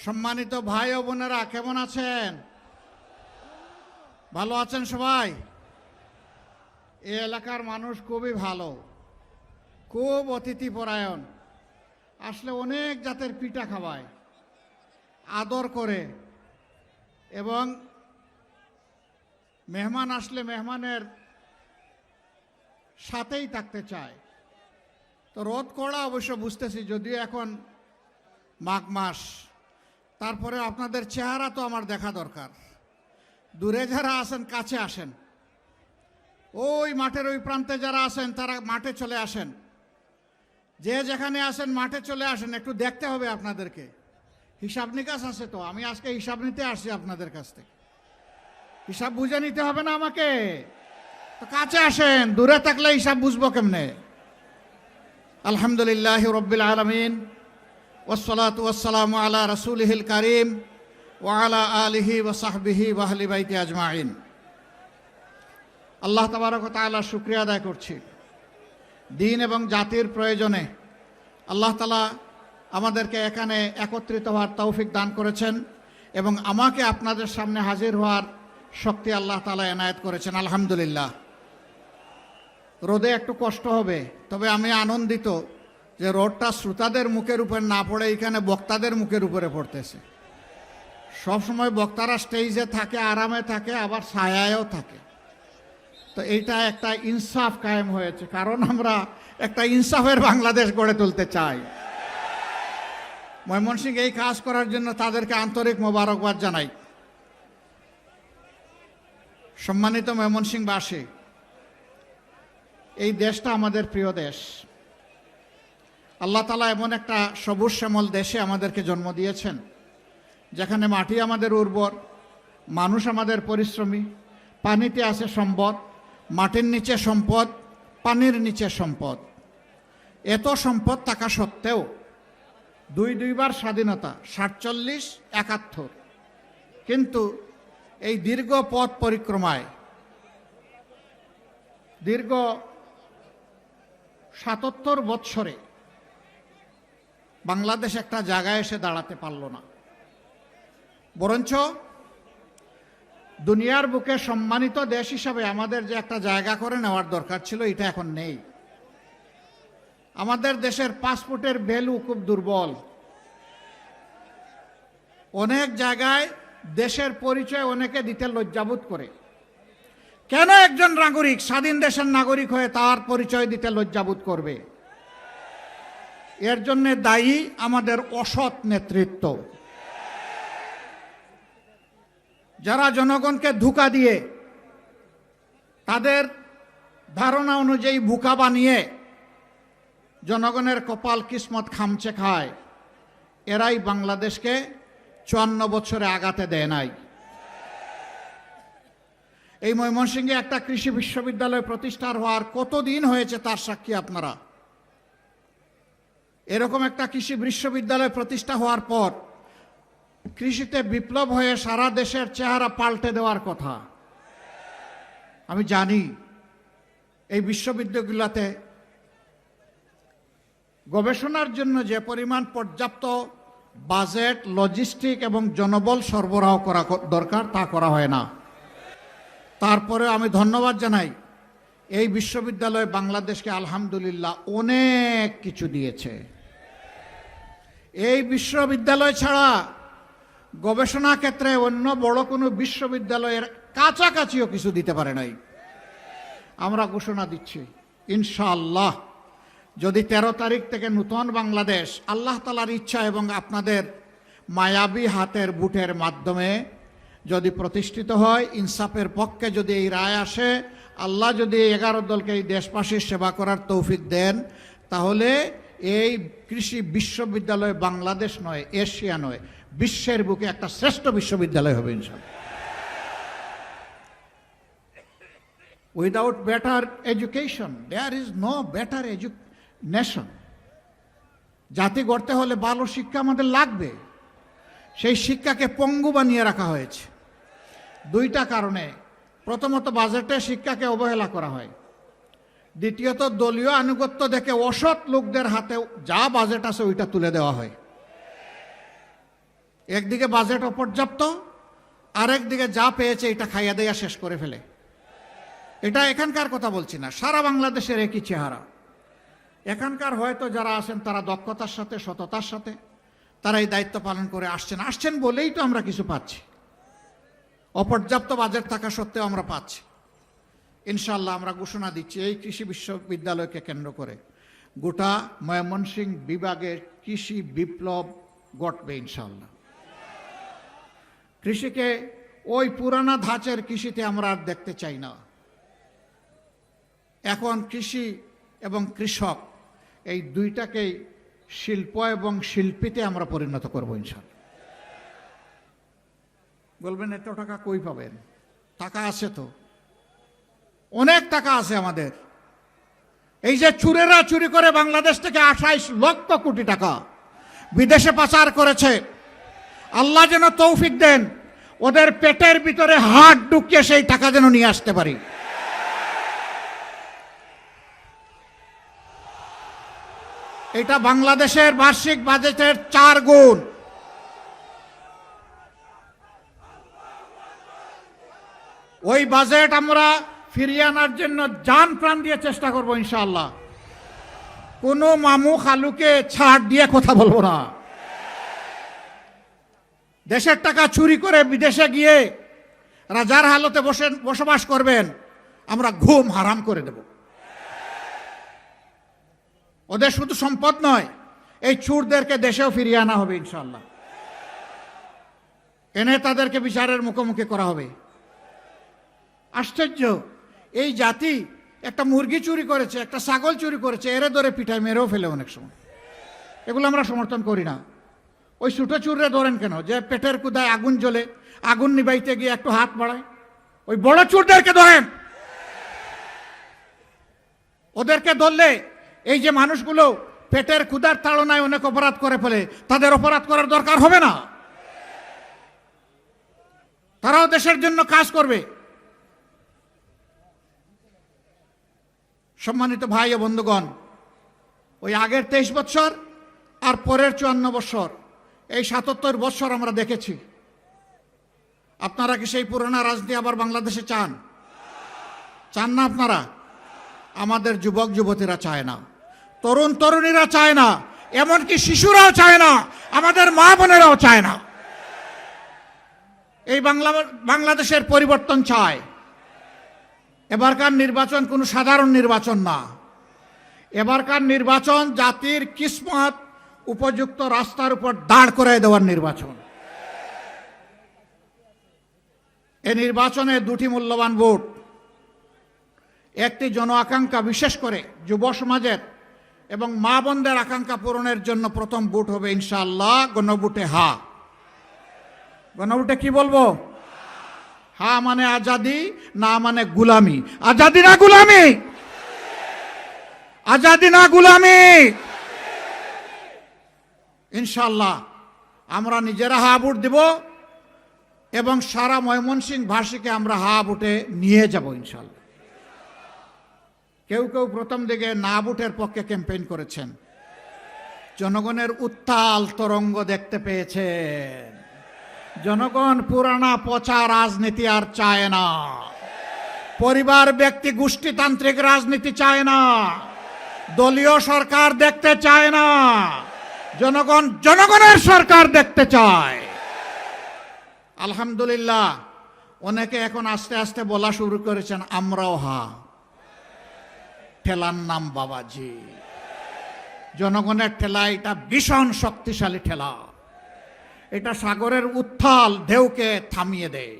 সম্মানিত ভাই ও বোনেরা, কেমন আছেন? ভালো আছেন সবাই? এই এলাকার মানুষ খুবই ভালো, খুব অতিথিপরায়ণ। আসলে অনেক জাতের পিঠা খাওয়ায়, আদর করে, এবং মেহমান আসলে মেহমানের সাথেই থাকতে চায়। তো রোদ কড়া অবশ্য বুঝতেছি, যদিও এখন মাঘ মাস, তারপরে আপনাদের চেহারা তো আমার দেখা দরকার। দূরে যারা আছেন কাছে আসেন, ওই মাঠের ওই প্রান্তে যারা আছেন তারা মাঠে চলে আসেন, যে যেখানে আসেন মাঠে চলে আসেন। একটু দেখতে হবে আপনাদেরকে, হিসাব নিকাশ আছে তো। আমি আজকে হিসাব নিতে আসছি আপনাদের কাছ থেকে, হিসাব বুঝে নিতে হবে না আমাকে? তো কাছে আসেন, দূরে থাকলে হিসাব বুঝবো কেমনে? আলহামদুলিল্লাহ রব্বিল আলামিন, ওয়াসসালাতু ওয়াসসালামু আলা রাসূলিহিল কারীম ওয়া আলা আলিহি ওয়া সাহবিহি ওয়া আহলি বাইতি আজমাইন। আল্লাহ তাবারক ওয়া তাআলার শুকরিয়া আদায় করছি। দিন এবং জাতির প্রয়োজনে আল্লাহ তাআলা আমাদেরকে এখানে একত্রিত হওয়ার তৌফিক দান করেছেন, এবং আমাকে আপনাদের সামনে হাজির হওয়ার শক্তি আল্লাহ তাআলা এনায়েত করেছেন। আলহামদুলিল্লাহ। রোদে একটু কষ্ট হবে, তবে আমি আনন্দিত যে রোদটা শ্রোতাদের মুখের উপর না পড়ে এখানে বক্তাদের মুখের উপরে পড়তেছে। সবসময় বক্তারা স্টেজে থাকে, আরামে থাকে, আবার ছায়ায়ও থাকে। তো এইটা একটা ইনসাফ কায়েম হয়েছে, কারণ আমরা একটা ইনসাফের বাংলাদেশ গড়ে তুলতে চাই। ময়মনসিংহ এই কাজ করার জন্য তাদেরকে আন্তরিক মোবারকবাদ জানাই। সম্মানিত ময়মনসিংহবাসী, এই দেশটা আমাদের প্রিয় দেশ। আল্লাহ তাআলা এমন একটা সবুজ শ্যামল দেশে আমাদেরকে জন্ম দিয়েছেন, যেখানে মাটি আমাদের উর্বর, মানুষ আমাদের পরিশ্রমী, পানিতে আছে সম্পদ, মাটির নিচে সম্পদ, পানির নিচে সম্পদ। এত সম্পদ থাকা সত্ত্বেও দুইবার স্বাধীনতা, 47, 71। কিন্তু এই দীর্ঘ পথ পরিক্রমায়, দীর্ঘ 77 বৎসরে বাংলাদেশ একটা জায়গায় এসে দাঁড়াতে পারল না। বরঞ্চ দুনিয়ার বুকে সম্মানিত দেশ হিসাবে আমাদের যে একটা জায়গা করে নেওয়ার দরকার ছিল, এটা এখন নেই। আমাদের দেশের পাসপোর্টের ভ্যালু খুব দুর্বল। অনেক জায়গায় দেশের পরিচয় অনেকে দিতে লজ্জাবোধ করে। কেন একজন নাগরিক, স্বাধীন দেশের নাগরিক হয়ে তার পরিচয় দিতে লজ্জাবোধ করবে? এর জন্য দায়ী আমাদের অসৎ নেতৃত্ব, যারা জনগণকে ধোঁকা দিয়ে, তাদের ধারণা অনুযায়ী বোকা বানিয়ে জনগণের কপাল কিসমত খামচে খায়। এরাই বাংলাদেশকে 54 বছরে আগাতে দেয় নাই। এই ময়মনসিংহে একটা কৃষি বিশ্ববিদ্যালয় প্রতিষ্ঠার হওয়ার কতদিন হয়েছে তার সাক্ষী আপনারা। এরকম একটা কৃষি বিশ্ববিদ্যালয় প্রতিষ্ঠা হওয়ার পর কৃষিতে বিপ্লব হয়ে সারা দেশের চেহারা পাল্টে দেওয়ার কথা। আমি জানি এই বিশ্ববিদ্যালয়গুলোতে গবেষণার জন্য যে পরিমাণ পর্যাপ্ত বাজেট, লজিস্টিক এবং জনবল সরবরাহ করা দরকার, তা করা হয় না। তারপরে আমি ধন্যবাদ জানাই এই বিশ্ববিদ্যালয় বাংলাদেশকে আলহামদুলিল্লাহ অনেক কিছু দিয়েছে। এই বিশ্ববিদ্যালয় ছাড়া গবেষণা ক্ষেত্রে অন্য বড় কোনো বিশ্ববিদ্যালয়ের কাছাকাছিও কিছু দিতে পারে নাই। আমরা ঘোষণা দিচ্ছি, ইনশাআল্লাহ যদি 13 তারিখ থেকে নতুন বাংলাদেশ আল্লাহ তাআলার ইচ্ছা এবং আপনাদের মায়াবী হাতের বুটের মাধ্যমে যদি প্রতিষ্ঠিত হয়, ইনসাফের পক্ষে যদি এই রায় আসে, আল্লাহ যদি 11 দলকে এই দেশবাসীর সেবা করার তৌফিক দেন, তাহলে এই কৃষি বিশ্ববিদ্যালয় বাংলাদেশ নয়, এশিয়া নয়, বিশ্বের বুকে একটা শ্রেষ্ঠ বিশ্ববিদ্যালয় হবে ইনশাআল্লাহ। Without better education there is no better nation. জাতি গড়তে হলে ভালো শিক্ষা আমাদের লাগবে। সেই শিক্ষাকে পঙ্গু বানিয়ে রাখা হয়েছে 2টা কারণে। প্রথমত, বাজেটে শিক্ষাকে অবহেলা করা হয়। দ্বিতীয়ত, দলীয় আনুগত্য দেখে অসৎ লোকদের হাতে যা বাজেট আছে ওইটা তুলে দেওয়া হয়। একদিকে বাজেট অপর্যাপ্ত, আরেকদিকে যা পেয়েছে এটা খাইয়া দেয়া শেষ করে ফেলে। এটা এখানকার কথা বলছি না, সারা বাংলাদেশের একই চেহারা। এখানকার হয়তো যারা আছেন তারা দক্ষতার সাথে, সততার সাথে তারা এই দায়িত্ব পালন করে আসছেন বলেই তো আমরা কিছু পাচ্ছি। অপর্যাপ্ত বাজেট থাকা সত্ত্বেও আমরা পাচ্ছি। ইনশাআল্লাহ আমরা ঘোষণা দিচ্ছি, এই কৃষি বিশ্ববিদ্যালয়কে কেন্দ্র করে গোটা ময়মনসিংহ বিভাগের কৃষি বিপ্লব ঘটবে ইনশাআল্লাহ। কৃষিকে ওই পুরানা ধাঁচের কৃষিতে আমরা আর দেখতে চাই না। এখন কৃষি এবং কৃষক এই দুইটাকেই শিল্প এবং শিল্পীতে আমরা পরিণত করব ইনশাআল্লাহ। বলবেন এত টাকা কই পাবেন? টাকা আছে তো, অনেক টাকা আছে আমাদের। এই যে চুরেরা চুরি করে বাংলাদেশ থেকে 28 লক্ষ কোটি টাকা বিদেশে পাচার করেছে, আল্লাহ যেন তৌফিক দেন ওদের পেটের ভিতরে হাত ঢুকিয়ে সেই টাকা যেন নিয়ে আসতে পারি। এটা বাংলাদেশের বার্ষিক বাজেটের 4 গুণ। ওই বাজেট আমরা ফিরিয়ে আনার জন্য জান প্রাণ দিয়ে চেষ্টা করব ইনশাআল্লাহ। কোনো মামু খালুকে ছাড় দিয়ে কথা বলবো না। দেশের টাকা চুরি করে বিদেশে গিয়ে রাজার হালতে বসবাস করবেন, আমরা ঘুম হারাম করে দেব। ওদের শুধু সম্পদ নয়, এই চোরদেরকে দেশেও ফিরিয়ে আনা হবে ইনশাআল্লাহ। এনে তাদেরকে বিচারের মুখোমুখি করা হবে। আশ্চর্য, এই জাতি একটা মুরগি চুরি করেছে, একটা ছাগল চুরি করেছে, এরে ধরে পিঠায় মেরেও ফেলে অনেক সময়। এগুলো আমরা সমর্থন করি না। ওই ছোটো চুররে ধরেন কেন? যে পেটের কুদায় আগুন জ্বলে, আগুন নিবাইতে গিয়ে একটু হাত বাড়ায়। ওই বড় চুরদেরকে ধরেন। ওদেরকে ধরলে এই যে মানুষগুলো পেটের ক্ষুধার তাড়নায় অনেক অপরাধ করে ফেলে, তাদের অপরাধ করার দরকার হবে না। তারাও দেশের জন্য কাজ করবে। সম্মানিত ভাই ও বন্ধুগণ, ওই আগের 23 বছর আর পরের 54 বছর, এই 77 বছর আমরা দেখেছি। আপনারা কি সেই পুরোনো রাজনীতি আবার বাংলাদেশে চান? চান না আপনারা? আমাদের যুবক যুবতীরা চায় না, তরুণ তরুণীরা চায় না, এমনকি শিশুরাও চায় না, আমাদের মা বোনেরাও চায় না। এই বাংলাদেশের পরিবর্তন চায়। এবারকার নির্বাচন কোনো সাধারণ নির্বাচন না। এবারকার নির্বাচন জাতির কিসমত উপযুক্ত রাস্তার উপর দাঁড় করায় দেওয়ার নির্বাচন। এই নির্বাচনে 2টি মূল্যবান ভোট। একটি জন আকাঙ্ক্ষা, বিশেষ করে যুব সমাজের এবং মা বোনদের আকাঙ্ক্ষা পূরণের জন্য প্রথম ভোট হবে ইনশাআল্লাহ গণভোটে হা। গণভোটে কি বলবো? হা মানে আজাদি, না মানে গুলামি। আজাদি না গুলামি? আজাদি না গুলামি? ইনশাআল্লাহ আমরা নিজেরা হা ভোট দিব এবং সারা ময়মনসিংহ ভাষীকে আমরা হা ভোটে নিয়ে যাব ইনশাআল্লাহ। কেউ কেউ প্রথম দিকে না ভোটের পক্ষে ক্যাম্পেইন করেছেন। জনগণের উত্তাল তরঙ্গ দেখতে পেয়েছেন। জনগণ পুরানা পচা রাজনীতি আর চায় না। পরিবার ব্যক্তি গোষ্ঠীতান্ত্রিক রাজনীতি চায় না। দলীয় সরকার দেখতে চায় না। জনগণ জনগণের সরকার দেখতে চায়। আলহামদুলিল্লাহ, অনেকে এখন আস্তে আস্তে বলা শুরু করেছেন আমরাও হা। ঠেলার নাম বাবাজি। জনগণের ঠেলা এটা ভীষণ শক্তিশালী ঠেলা। এটা সাগরের উত্তাল ঢেউকে থামিয়ে দেয়।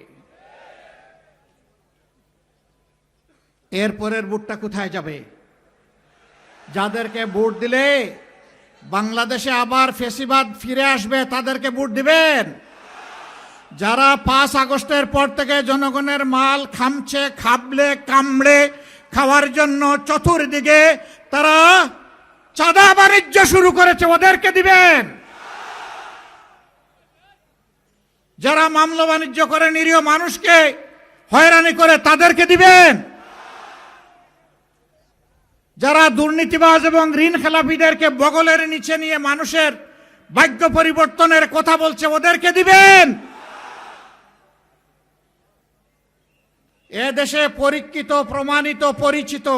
এরপরের ভোটটা কোথায় যাবে? যাদেরকে ভোট দিলে বাংলাদেশে আবার ফ্যাসিবাদ ফিরে আসবে তাদেরকে ভোট দিবেন। যারা 5 আগস্টের পর থেকে জনগণের মাল খামছে, খাবলে কামড়ে খাওয়ার জন্য চতুর্দিকে তারা চাঁদা বাণিজ্য শুরু করেছে, ওদেরকে দিবেন। যারা মামলা বাণিজ্য করে নিরীহ মানুষকে হয়রানি করে তাদেরকে দিবেন। যারা দুর্নীতিবাজ এবং ঋণ খেলাপিদেরকে বগলের নিচে নিয়ে মানুষের ভাগ্য পরিবর্তনের কথা বলছে, ওদেরকে দিবেন? এ দেশে পরীক্ষিত, প্রমাণিত, পরিচিত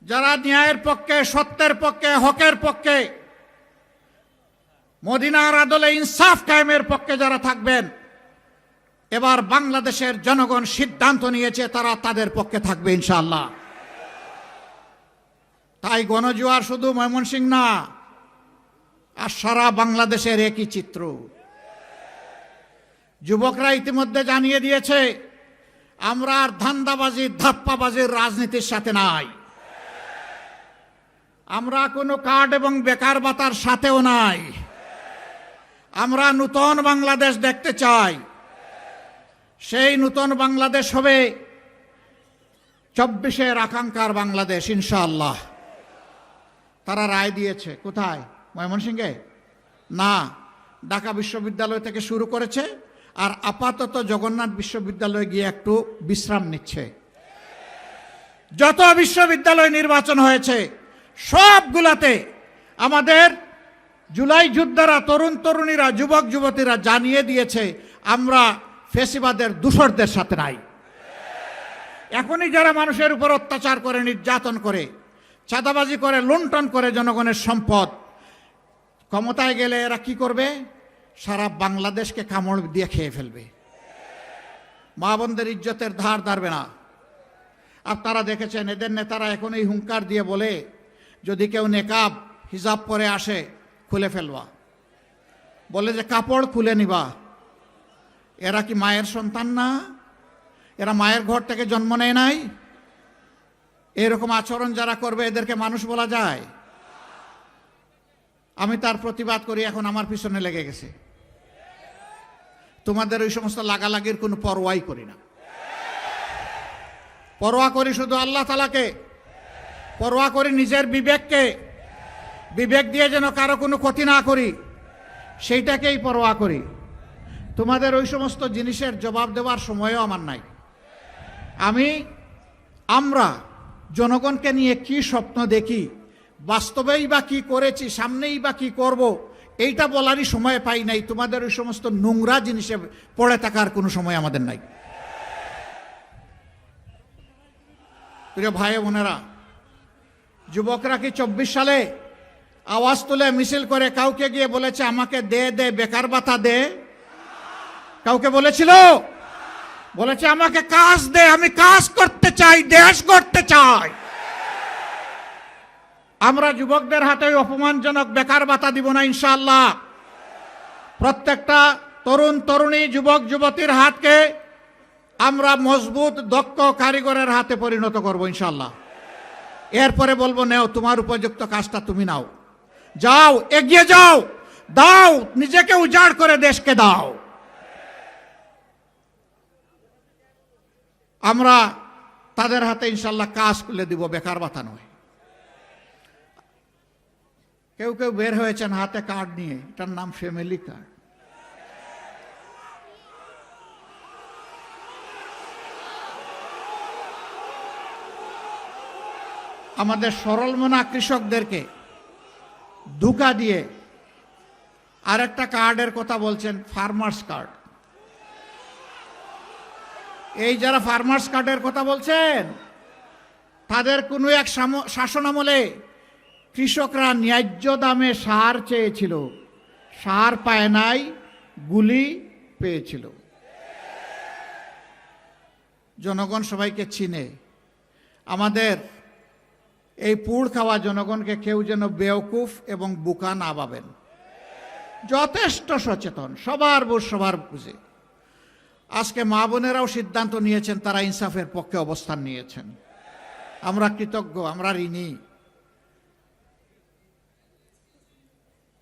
যারা ন্যায়ের পক্ষে, সত্যের পক্ষে, হকের পক্ষে, মদিনার আদলে ইনসাফ কায়েমের পক্ষে যারা থাকবেন, এবার বাংলাদেশের জনগণ সিদ্ধান্ত নিয়েছে তারা তাদের পক্ষে থাকবে ইনশাআল্লাহ। তাই গণজোয়ার শুধু ময়মনসিংহ না, আর সারা বাংলাদেশের একই চিত্র। যুবকরা ইতিমধ্যে জানিয়ে দিয়েছে, আমরা আর ধান্দাবাজি, ধাপ্পাবাজির রাজনীতির সাথে নাই, আমরা কোনো কার্ড এবং বেকার ভাতার সাথেও নাই। আমরা নূতন বাংলাদেশ দেখতে চাই। সেই নূতন বাংলাদেশ হবে 24-এর আকাঙ্ক্ষার বাংলাদেশ ইনশাআল্লাহ। তারা রায় দিয়েছে কোথায়? ময়মনসিংহে না, ঢাকা বিশ্ববিদ্যালয় থেকে শুরু করেছে, আর আপাতত জগন্নাথ বিশ্ববিদ্যালয়ে গিয়ে একটু বিশ্রাম নিচ্ছে। যত বিশ্ববিদ্যালয় নির্বাচন হয়েছে সবগুলাতে আমাদের জুলাই যোদ্ধারা, তরুণ তরুণীরা, যুবক যুবতীরা জানিয়ে দিয়েছে আমরা ফেসিবাদের দূষরদের সাথে নাই। এখনই যারা মানুষের উপর অত্যাচার করে, নির্যাতন করে, চাঁদাবাজি করে, লুণ্ঠন করে জনগণের সম্পদ, ক্ষমতায় গেলে এরা কি করবে? সারা বাংলাদেশকে কামড় দিয়ে খেয়ে ফেলবে। মা বোনদের ইজ্জতের ধার ধারবে না। আপনারা দেখেছেন এদের নেতারা এখন এই হুঙ্কার দিয়ে বলে, যদি কেউ নেকাব হিজাব পরে আসে খুলে ফেলবা, বলে যে কাপড় খুলে নিবা। এরা কি মায়ের সন্তান না? এরা মায়ের ঘর থেকে জন্ম নেয় নাই? এরকম আচরণ যারা করবে এদেরকে মানুষ বলা যায়? আমি তার প্রতিবাদ করি, এখন আমার পিছনে লেগে গেছে। তোমাদের ওই সমস্ত লাগালাগির কোনো পরোয়াই করি না। পরোয়া করি শুধু আল্লাহ তাআলাকে, পরোয়া করি নিজের বিবেককে। বিবেক দিয়ে যেন কারো কোনো ক্ষতি না করি, সেইটাকেই পরোয়া করি। তোমাদের ওই সমস্ত জিনিসের জবাব দেওয়ার সময়ও আমার নাই। আমরা জনগণকে নিয়ে কি স্বপ্ন দেখি, বাস্তবেই বা কি করেছি, সামনেই বা কি করব, এইটা বলারই সময় পাই নাই। তোমাদের ওই সমস্ত নোংরা জিনিসে পড়ে থাকার কোনো সময় আমাদের নাই। প্রিয় ভাই বোনেরা, যুবকরা কি 24 সালে আওয়াজ তুলে মিছিল করে কাউকে গিয়ে বলেছে আমাকে দে দে বেকার ভাতা দে? কাউকে বলেছিল? বলেছে আমাকে কাজ দে, আমি কাজ করতে চাই, দেশ করতে চাই। আমরা যুবকদের হাতে অপমানজনক বেকার ভাতা দিব না ইনশাআল্লাহ। প্রত্যেকটা তরুণ তরুণী, যুবক যুবতীর হাতকে আমরা মজবুত দক্ষ কারিগরের হাতে পরিণত করব ইনশাআল্লাহ। এরপরে বলবো নেও, তোমার উপযুক্ত কাজটা তুমি নাও, যাও, এগিয়ে যাও, দাও, নিজেকে উজাড় করে দেশকে দাও। আমরা তাদের হাতে ইনশাআল্লাহ কাজ খুলে দিব, বেকার ভাতা নয়। কেউ কেউ বের হয়েছেন হাতে কার্ড নিয়ে, এটার নাম ফ্যামিলি কার্ড। আমাদের সরল মনা কৃষকদেরকে ধোঁকা দিয়ে আরেকটা কার্ডের কথা বলছেন, ফার্মার্স কার্ড। এই যারা ফার্মার্স কার্ডের কথা বলছেন, তাদের কোনো এক শাসনামলে কৃষকরা ন্যায্য দামে সার চেয়েছিল, সার পায় নাই, গুলি পেয়েছিল। জনগণ সবাইকে চিনে। আমাদের এই পুড় খাওয়া জনগণকে কেউ যেন বেওকুফ এবং বোকা না ভাবেন। যথেষ্ট সচেতন, সবার বোঝ সবার বুঝে। আজকে মা বোনেরাও সিদ্ধান্ত নিয়েছেন, তারা ইনসাফের পক্ষে অবস্থান নিয়েছেন। আমরা কৃতজ্ঞ, আমরা ঋণী।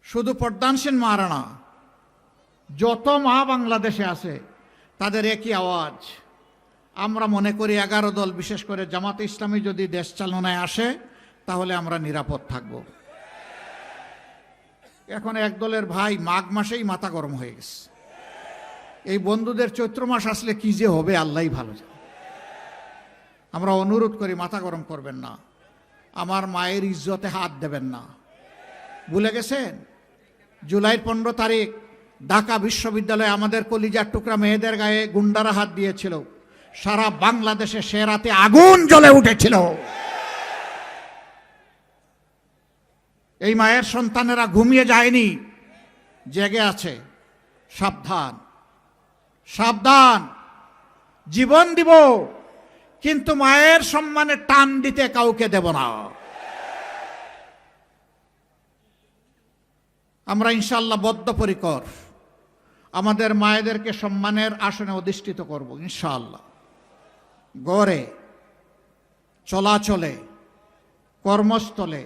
শুধু পর্দানসীন মারা না, যত মা বাংলাদেশে আছে তাদের একই আওয়াজ। আমরা মনে করি 11 দল, বিশেষ করে জামাতে ইসলামী যদি দেশ চালনায় আসে তাহলে আমরা নিরাপদ থাকব। এখন এক দলের ভাই মাঘ মাসেই মাথা গরম হয়ে গেছে। এই বন্ধুদের চৈত্র মাস আসলে কি যে হবে আল্লাহই ভালো জানে। আমরা অনুরোধ করি মাথা গরম করবেন না, আমার মায়ের ইজ্জতে হাত দেবেন না। ভুলে গেছেন? জুলাইয়ের 15 তারিখ ঢাকা বিশ্ববিদ্যালয়ে আমাদের কলিজার টুকরা মেয়েদের গায়ে গুন্ডারা হাত দিয়েছিল। সারা বাংলাদেশে সে রাতে আগুন জ্বলে উঠেছিল। এই মায়ের সন্তানেরা ঘুমিয়ে যায়নি, জেগে আছে। সাবধান, সাবধান। জীবন দিব, কিন্তু মায়ের সম্মানে টান দিতে কাউকে দেব না। আমরা ইনশাআল্লাহ বদ্ধপরিকর আমাদের মায়েদেরকে সম্মানের আসনে অধিষ্ঠিত করব ইনশাআল্লাহ। গড়ে, চলাচলে, কর্মস্থলে,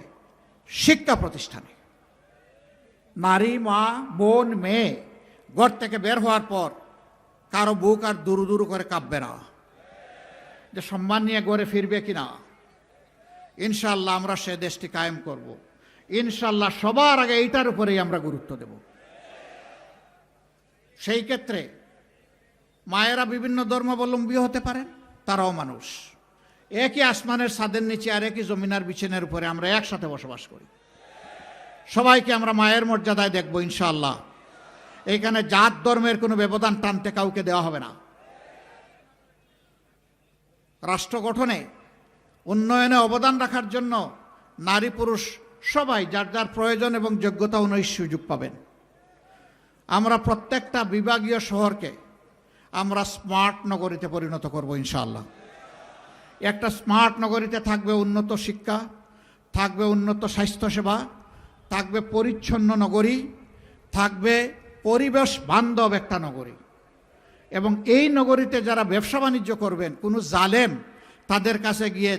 শিক্ষা প্রতিষ্ঠানে নারী, মা, বোন, মেয়ে ঘর থেকে বের হওয়ার পর কারো বুক আর দুরু দুরু করে কাঁপবে না যে সম্মান নিয়ে গড়ে ফিরবে কিনা। ইনশাআল্লাহ আমরা সে দেশটি কায়েম করব। ইনশাআল্লাহ সবার আগে এইটার উপরেই আমরা গুরুত্ব দেব। সেই ক্ষেত্রে মায়েরা বিভিন্ন ধর্মাবলম্বী হতে পারেন, তারাও মানুষ। একই আসমানের ছাদের নিচে আর একই জমিনার বিছানার উপরে আমরা একসাথে বসবাস করি। সবাইকে আমরা মায়ের মর্যাদায় দেখব ইনশাআল্লাহ। এইখানে জাত ধর্মের কোনো ব্যবধান টানতে কাউকে দেওয়া হবে না। রাষ্ট্র গঠনে, উন্নয়নে অবদান রাখার জন্য নারী পুরুষ সবাই যার যার প্রয়োজন এবং যোগ্যতা অনুযায়ী সুযোগ পাবেন। আমরা প্রত্যেকটা বিভাগীয় শহরকে আমরা স্মার্ট নগরীতে পরিণত করব ইনশাআল্লাহ। একটা স্মার্ট নগরীতে থাকবে উন্নত শিক্ষা, থাকবে উন্নত স্বাস্থ্যসেবা, থাকবে পরিচ্ছন্ন নগরী, থাকবে পরিবেশ বান্ধব একটা নগরী। এবং এই নগরীতে যারা ব্যবসা বাণিজ্য করবেন, কোনো জালেম তাদের কাছে গিয়ে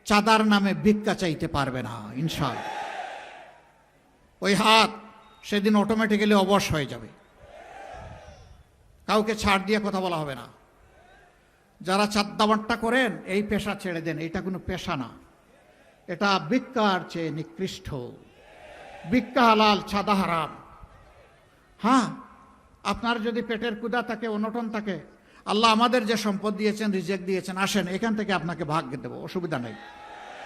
চাঁদার নামে ভিক্ষা চাইতে পারবে না ইনশাআল্লাহ। ওই হাত সেদিন অটোমেটিক্যালি অবশ হয়ে যাবে, কাউকে ছাড় দিয়ে কথা বলা হবে না। যারা চাঁদাবাট্টা করেন এই পেশা ছেড়ে দেন, এটা কোনো পেশা না, এটা ভিক্ষার চেয়ে নিকৃষ্ট। ভিক্ষা হালাল, চাঁদা হারাম। হ্যাঁ, আপনার যদি পেটের ক্ষুধা থাকে, অনটন থাকে, আল্লাহ আমাদের যে সম্পদ দিয়েছেন, রিজেক্ট দিয়েছেন, আসেন এখান থেকে আপনাকে ভাগ্য দেবো, অসুবিধা নেই।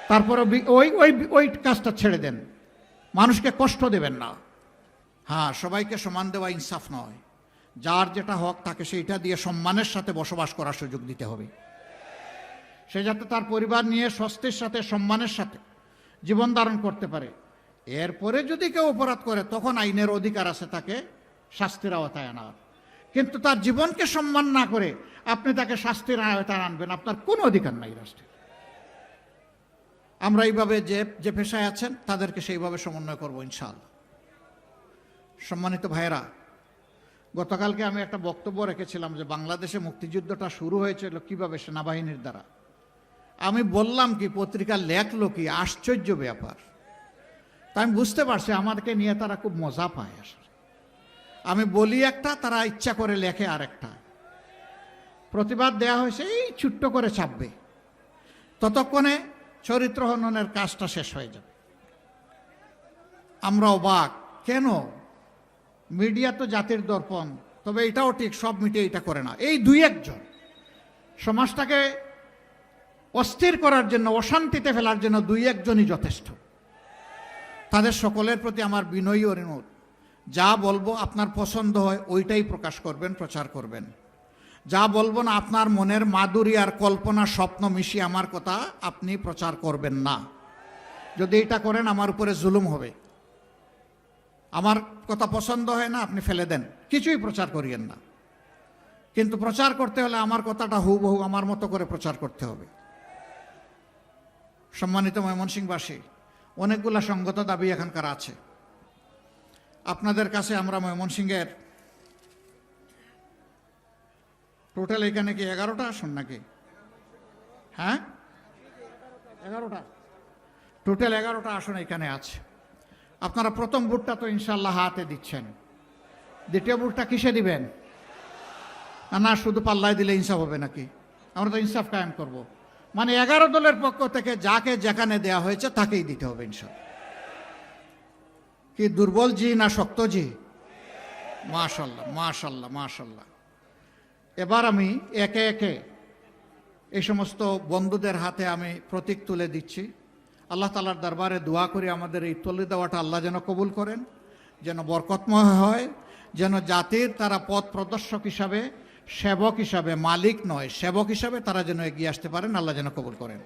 তারপরে ওই ওই ওই কাজটা ছেড়ে দেন, মানুষকে কষ্ট দেবেন না। হ্যাঁ, সবাইকে সমান দেওয়া ইনসাফ নয়। যার যেটা হক তাকে সেইটা দিয়ে সম্মানের সাথে বসবাস করার সুযোগ দিতে হবে। সে যাতে তার পরিবার নিয়ে স্বস্তির সাথে, সম্মানের সাথে জীবন ধারণ করতে পারে। এরপরে যদি কেউ অপরাধ করে তখন আইনের অধিকার আছে তাকে শাস্তির আওতায় আনার। কিন্তু তার জীবনকে সম্মান না করে আপনি তাকে শাস্তির আওতায় আনবেন, আপনার কোনো অধিকার নাই রাষ্ট্রের। আমরা এইভাবে যে পেশায় আছেন তাদেরকে সেইভাবে সমন্বয় করবো ইনশাআল্লাহ। সম্মানিত ভাইয়েরা, গতকালকে আমি একটা বক্তব্য রেখেছিলাম যে বাংলাদেশে মুক্তিযুদ্ধটা শুরু হয়েছিল কিভাবে, সেনাবাহিনীর দ্বারা। আমি বললাম কি, পত্রিকা লেখলো কি, আশ্চর্য ব্যাপার। তা আমি বুঝতে পারছি আমাদেরকে নিয়ে তারা খুব মজা পায়। আসলে আমি বলি একটা, তারা ইচ্ছা করে লেখে আরেকটা। প্রতিবাদ দেয়া হয়েছে, এই ছোট্ট করে ছাপবে, ততক্ষণে চরিত্র হননের কাজটা শেষ হয়ে যাবে। আমরা অবাক, কেন? মিডিয়া তো জাতির দর্পণ, তবে এটাও ঠিক সব মিডিয়া এটা করে না। এই দুই একজন সমাজটাকে অস্থির করার জন্য, অশান্তিতে ফেলার জন্য দুই একজনই যথেষ্ট। তাদের সকলের প্রতি আমার বিনয়ী অনুরোধ, যা বলবো আপনার পছন্দ হয় ওইটাই প্রকাশ করবেন, প্রচার করবেন। যা বলবো না, আপনার মনের মাধুরী আর কল্পনা, স্বপ্ন মিশিয়ে আমার কথা আপনি প্রচার করবেন না। যদি এটা করেন আমার উপরে জুলুম হবে। আমার কথা পছন্দ হয় না, আপনি ফেলে দেন, কিছুই প্রচার করিয়েন না। কিন্তু প্রচার করতে হলে আমার কথাটা হুবহু আমার মতো করে প্রচার করতে হবে। সম্মানিত ময়মনসিংহবাসী, অনেকগুলা সঙ্গত দাবি এখানকার আছে। আপনাদের কাছে আমরা ময়মনসিংহের টোটাল এখানে কি 11টা আসন নাকি? হ্যাঁ, 11টা, টোটাল 11টা আসন এখানে আছে। আপনারা প্রথম ভোটটা তো ইনশাল্লাহ হাতে দিচ্ছেন, দ্বিতীয় ভোটটা কিসে দিবেন? না শুধু পাল্লায় দিলে ইনসাফ হবে নাকি? আমরা তো ইনসাফ কায়েম করব। মানে 11 দলের পক্ষ থেকে যাকে যেখানে দেয়া হয়েছে তাকেই দিতে হবে ইনশাল্লাহ। কি দুর্বল জি না শক্ত জি? মাশাল্লাহ, মাশাল্লাহ, মাশাল্লাহ। এবার আমি একে একে এই সমস্ত বন্ধুদের হাতে আমি প্রতীক তুলে দিচ্ছি। আল্লাহ তাআলার দরবারে দোয়া করি আমাদের এই তুলে দেওয়াটা আল্লাহ যেন কবুল করেন, যেন বরকতময় হয়, যেন জাতির তারা পথ প্রদর্শক হিসাবে, সেবক হিসাবে, মালিক নয় সেবক হিসাবে তারা যেন এগিয়ে আসতে পারেন, আল্লাহ যেন কবুল করেন।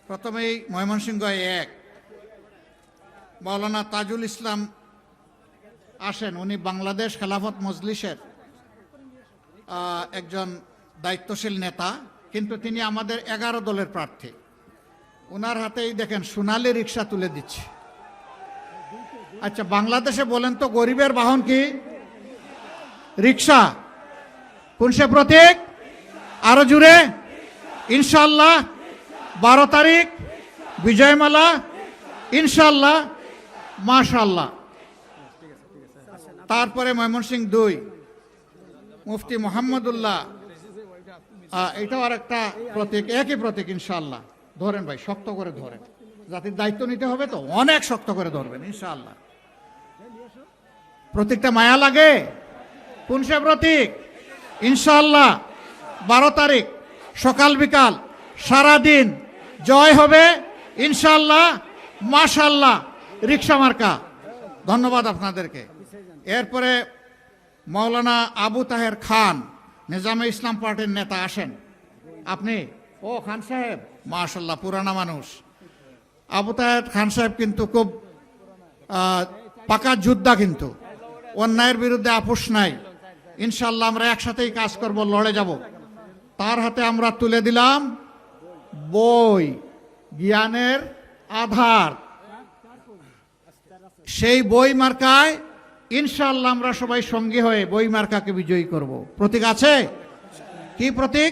প্রথমেই ময়মনসিংহ 1 মাওলানা তাজুল ইসলাম আসেন। উনি বাংলাদেশ খেলাফত মজলিসের একজন দায়িত্বশীল নেতা, কিন্তু তিনি আমাদের 11 দলের প্রার্থী। ওনার হাতেই দেখেন সোনালী রিক্সা তুলে দিচ্ছে। আচ্ছা, বাংলাদেশে বলেন তো গরিবের বাহন কি? রিক্সা। কোন সে প্রতীক? আরো জুড়ে ইনশাআল্লাহ। 12 তারিখ বিজয়মালা ইনশাআল্লাহ, মাশাআল্লাহ। তারপরে ময়মনসিংহ 2 মুফতি মোহাম্মদুল্লাহ, এটাও আর একটা প্রতীক, একই প্রতীক ইনশাআল্লাহ। ধরেন ভাই, শক্ত করে ধরেন, জাতির দায়িত্ব নিতে হবে তো, অনেক শক্ত করে ধরবেন ইনশাআল্লাহ। প্রতীকটা মায়া লাগে। কোন সে প্রতীক? ইনশাআল্লাহ 12 তারিখ সকাল বিকাল সারাদিন জয় হবে ইনশাআল্লাহ, মাশাআল্লাহ। রিক্সা মার্কা। ধন্যবাদ আপনাদেরকে। এরপরে মাওলানা আবু তাহের খান, নিজামে ইসলাম পার্টির নেতা, আসেন। আপনি? ও খান সাহেব, মাশাআল্লাহ, পুরানা মানুষ। আবু তাহের খান সাহেব কিন্তু খুব পাকা যোদ্ধা, কিন্তু অন্যায়ের বিরুদ্ধে আপোষ নাই। ইনশাআল্লাহ আমরা একসাথেই কাজ করব, লড়ে যাব। তার হাতে আমরা তুলে দিলাম বই, জ্ঞানের আধার। সেই বই মার্কায় ইনশাআল্লাহ আমরা সবাই সঙ্গী হয়ে বই মার্কাকে বিজয়ী করব। প্রতীক আছে? কি প্রতীক?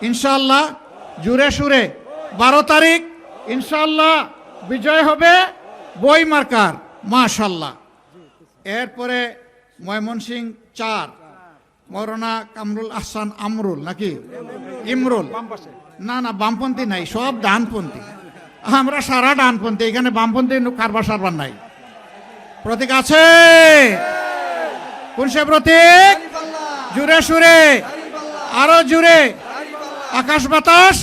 ইনশাআল্লাহ জুড়ে সুরে 12 তারিখ ইনশাআল্লাহ বিজয় হবে বই মার্কার, মাশাআল্লাহ। এরপরে ময়মনসিংহ 4 মৌলানা কামরুল আহসান আমরুল, নাকি ইমরুল? না না, বামপন্থী নাই, সব ডানপন্থী। আমরা সারা ডানপন্থী, এখানে বামপন্থী কারবার সারবার নাই। প্রতীক আছে? কোন সে প্রতীক? জুড়ে সুরে, আরো জুড়ে, আকাশ বাতাস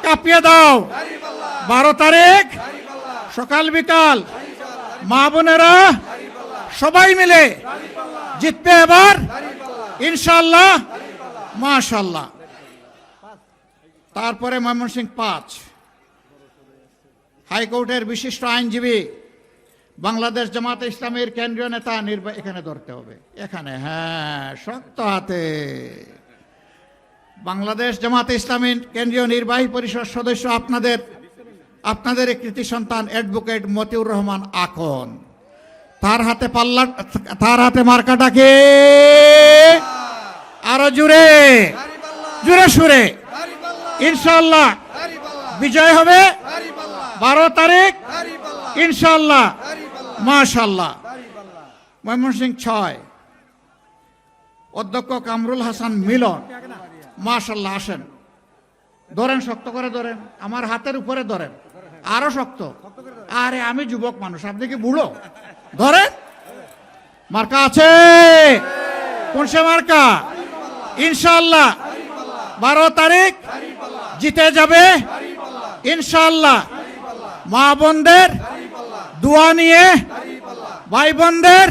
কাঁপিয়ে দাও। 12 তারিখ সকাল বিকাল মা বোনেরা সবাই মিলে জিতবে এবার ইনশাআল্লাহ, মাশাআল্লাহ। তারপরে ময়মনসিংহ 5 হাইকোর্টের বিশিষ্ট আইনজীবী, বাংলাদেশ জামাতে ইসলামের কেন্দ্রীয় নেতা এখানে ধরতে হবে, এখানে, হ্যাঁ, শক্ত হাতে। বাংলাদেশ জামাতে ইসলামীর কেন্দ্রীয় নির্বাহী পরিষদ সদস্য, আপনাদের কৃতি সন্তান অ্যাডভোকেট মতিউর রহমান আকন। তার হাতে মার্কাটাকে আরো জুড়ে জুড়ে সুরে ইনশাআল্লাহ বিজয় হবে 12 তারিখ ইনশাআল্লাহ, মাশাআল্লাহ। ময়মনসিংহ 6 অধ্যক্ষ কামরুল হাসান মিলন, মাশাআল্লাহ। আসেন, ধরেন, শক্ত করে ধরেন, আমার হাতের উপরে ধরেন, আরো শক্ত। আরে আমি যুবক মানুষ, আপনি কি বুড়ো? ধরেন। মার্কা আছে? কোন সে মার্কা? ইনশাআল্লাহ 12 তারিখ জিতে যাবে ইনশাআল্লাহ। মা বোনদের দোয়া নিয়ে, ভাই বোনদের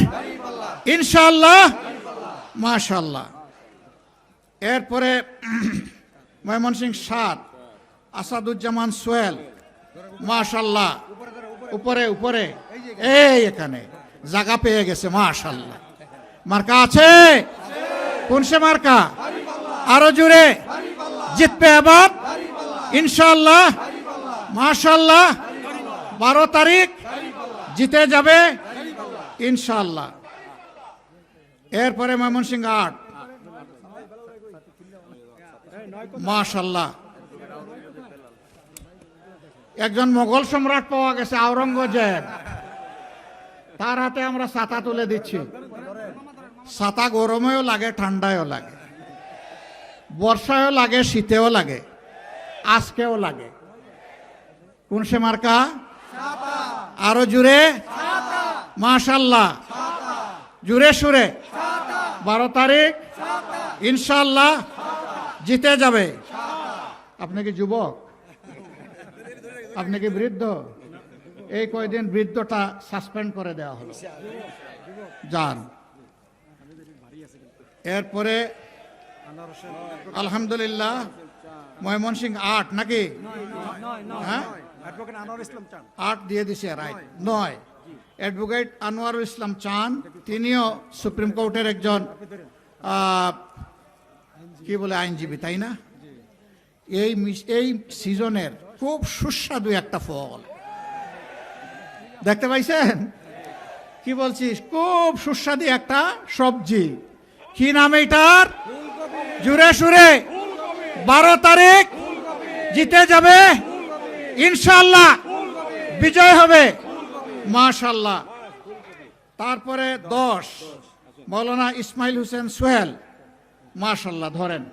ইনশাআল্লাহ, মাশাআল্লাহ। এরপরে ময়মনসিংহ 7 আসাদুজ্জামান সোহেল, মাশাআল্লাহ। উপরে উপরে, এই এখানে জায়গা পেয়ে গেছে, মাশাআল্লাহ। মার্কা আছে? কোন সে মার্কা? আরো জুড়ে, জিতবে এবার ইনশাআল্লাহ, মাশাআল্লাহ। 12 তারিখ জিতে যাবে ইনশাআল্লাহ। এরপরে ময়মনসিংহ 8 মাশাআল্লাহ। একজন মোগল সম্রাট পাওয়া গেছে, আওরঙ্গজেব। তার হাতে আমরা ছাতা তুলে দিচ্ছি। ছাতা গরমেও লাগে, ঠান্ডায়ও লাগে, বর্ষায়ও লাগে, শীতেও লাগে, আজকেও লাগে। কোন সে মার্কা? আরো জুড়ে, মাশাআল্লাহ, জুড়ে সুরে 12 তারিখ ইনশাআল্লাহ জিতে যাবে। আপনি কি যুবক? আপনি কি বৃদ্ধ? এই কয়দিন বৃদ্ধটা সাসপেন্ড করে দেওয়া হলো, যান। এরপরে আলহামদুলিল্লাহ ময়মনসিংহ 8 নাকি? হ্যাঁ, 8 দিয়ে দিছে, রাইট। 9 অ্যাডভোকেট আনোয়ারুল ইসলাম চান, তিনিও সুপ্রিম কোর্টের একজন কি বলে আইনজীবী, তাই না? এই সিজনের খুব সুস্বাদু একটা ফল দেখতে পাইছেন? কি বলছিস? খুব সুস্বাদু একটা সবজি। কি নাম এটার? জুড়ে সুরে 12 তারিখ জিতে যাবে ইনশাআল্লাহ, বিজয় হবে মাশাআল্লাহ। তারপরে 10 মৌলানা ইসমাইল হোসেন সোহেল, মাশাআল্লাহ। ধরেন,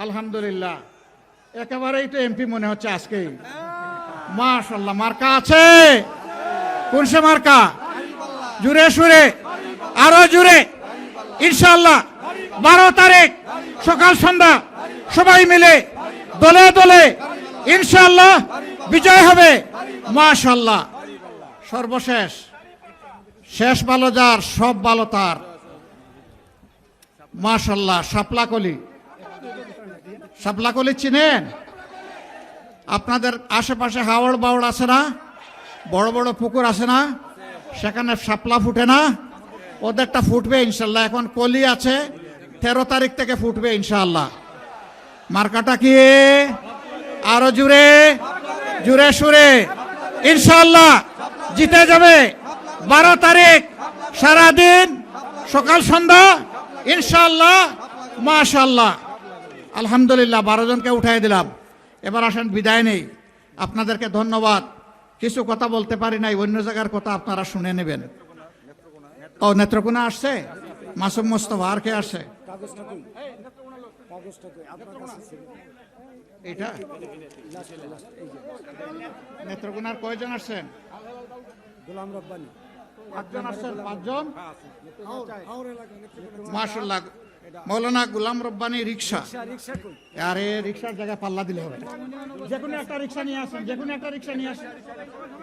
আলহামদুলিল্লাহ, একেবারেই তো এমপি মনে হচ্ছে আজকেই, মাশাআল্লাহ। মার্কা আছে? কোন সে মার্কা? জুড়ে সুরে, আরো জুড়ে ইনশাআল্লাহ। 12 তারিখ সকাল সন্ধ্যা সবাই মিলে দলে দলে ইনশাআল্লাহ বিজয় হবে মাশাআল্লাহ। সর্বশেষ, শেষ ভালো যার সব ভালো তার, মাশাআল্লাহ। শাপলাকলি, শাপলাকলি চিনেন? আপনাদের আশেপাশে হাওড় বাওড় আছে না? বড় বড় পুকুর আছে না? সেখানে শাপলা ফুটে না? ওদেরটা ফুটবে ইনশাল্লাহ। এখন কলি আছে, 13 তারিখ থেকে ফুটবে ইনশাআল্লাহ। মার্কাটা কি? আরো জুড়ে, জুড়ে সুরে ইনশাআল্লাহ জিতে যাবে। 12 তারিখ সারাদিন সকাল সন্ধ্যা ইনশাআল্লাহ মাশাআল্লাহ। আলহামদুলিল্লাহ, 12 জনকে উঠাই দিলাম। এবার আসেন, বিদায় নেই। আপনাদেরকে ধন্যবাদ। কিছু কথা বলতে পারি নাই, অন্য জায়গার কথা আপনারা শুনে নেবেন। ও, নেত্রকোনা আসছে মাসুম মোস্তফা। আর কে আসছে? এটা নেত্রকোনার কয়জন আসছেন? গোলাম রব্বানী 5 জন আসছেন। 5 জন, মাশাআল্লাহ। মৌলানা গোলাম রব্বানী রিক্সা। আরে রিক্সার জায়গায় পাল্লা দিলে হবে। যে কোনো একটা রিক্সা নিয়ে আসেন, যে কোনো একটা রিক্সা নিয়ে আসেন।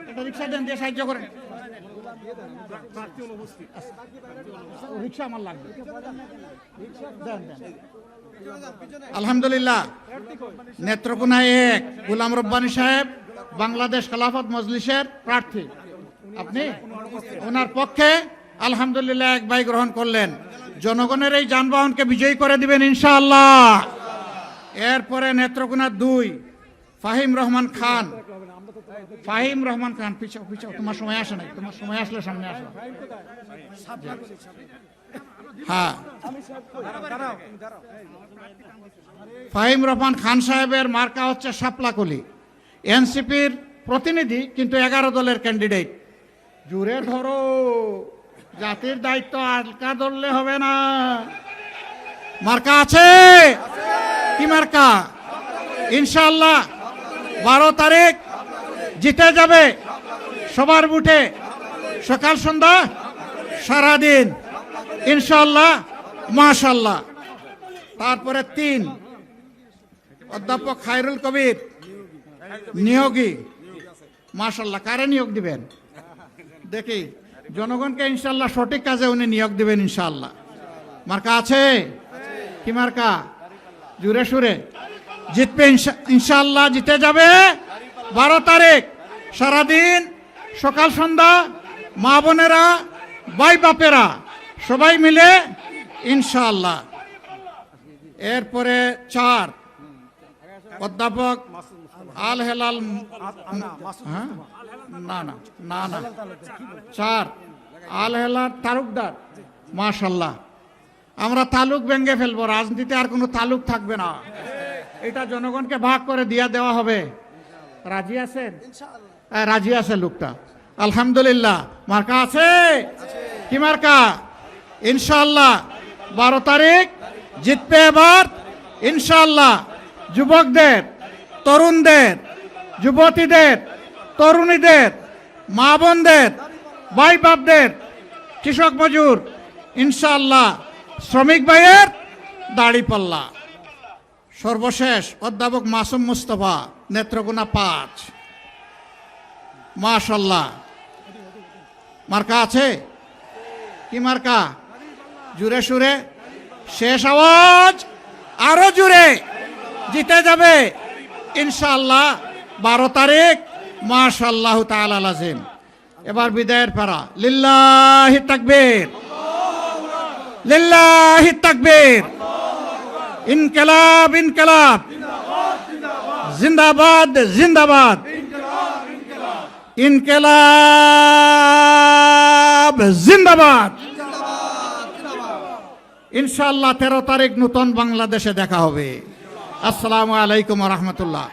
একটা রিক্সা দেন, দিয়ে সাহায্য করেন। রিক্সা আমার লাগবে, দেন দেন। আলহামদুলিল্লাহ, নেত্রকোনা 1 গোলাম রব্বানী সাহেব বাংলাদেশ খেলাফত মজলিসের প্রার্থী। আপনি ওনার পক্ষে আলহামদুলিল্লাহ 1 ভাই গ্রহণ করলেন। জনগণের এই যানবাহনকে বিজয়ী করে দিবেন ইনশাআল্লাহ। এরপরে নেত্রকোনা 2 ফাহিম রহমান খান। ফাহিম রহমান খান, পিছাও পিছাও, তোমার সময় আসে নাই। তোমার সময় আসলে সামনে আসো। হ্যাঁ, ফাহিম রহমান খান সাহেবের মার্কা হচ্ছে শাপলাকলি। এনসিপির প্রতিনিধি, কিন্তু 11 দলের ক্যান্ডিডেট। জুড়ে ধরো, জাতির দায়িত্ব আলকা ধরলে হবে না। মার্কা আছে? কি মার্কা? ইনশাআল্লাহ 12 তারিখ জিতে যাবে সবার বুটে, সকাল সন্ধ্যা সারাদিন ইনশাআল্লাহ মাশাআল্লাহ। তারপরে 3 অধ্যাপক খায়রুল কবির নিয়োগী, মাশাআল্লাহ। কারে নিয়োগ দিবেন দেখি? জনগণকে ইনশাআল্লাহ সঠিক কাজে উনি নিয়োগ দিবেন ইনশাআল্লাহ। মার্কা আছে? কি মার্কা? জুড়ে সুরে জিতবে ইনশাআল্লাহ, জিতে যাবে। 12 তারিখ সারাদিন সকাল সন্ধ্যা মা বোনেরা, ভাই বাপেরা সবাই মিলে ইনশাআল্লাহ। এরপরে 4 অধ্যাপক আল হেলাল, না না না না, 4 আল হেলাল তালুকদার, মাশাআল্লাহ। আমরা তালুক ভেঙে ফেলবো, রাজনীতিতে আর কোনো তালুক থাকবে না। এটা জনগণকে ভাগ করে দিয়ে দেওয়া হবে। রাজি আছেন? রাজি আছে লোকটা, আলহামদুলিল্লাহ। মার্কা আছে? কি মার্কা? ইনশাআল্লাহ 12 তারিখ জিতবে এবার ইনশাআল্লাহ। যুবকদের, তরুণদের, যুবতীদের, তরুণীদের, মা বোনদের, ভাই বাপদের, কৃষক মজুর ইনশাআল্লাহ, শ্রমিক ভাইয়ের দাড়ি পাল্লা। সর্বশেষ অধ্যাপক মাসুম মুস্তফা, নেত্রকোনা 5। মাশাল্লাহ। মার্কা আছে? কি মার্কা? জুড়ে সুরে শেষ আওয়াজ আরো জুড়ে। জিতে যাবে ইনশাআল্লাহ 12 তারিখ। মাশাআল্লাহু তাআলা লাজিম। এবার বিদায়ের পারা। লিল্লাহি তাকবীর, লিল্লাহি তাকবীর। ইনকিলাব ইনকিলাব, জিন্দাবাদ জিন্দাবাদ, ইনকিলাব জিন্দাবাদ। ইনশাআল্লাহ 13 তারিখ নতুন বাংলাদেশে দেখা হবে। আসসালামু আলাইকুম ওয়া রাহমাতুল্লাহ।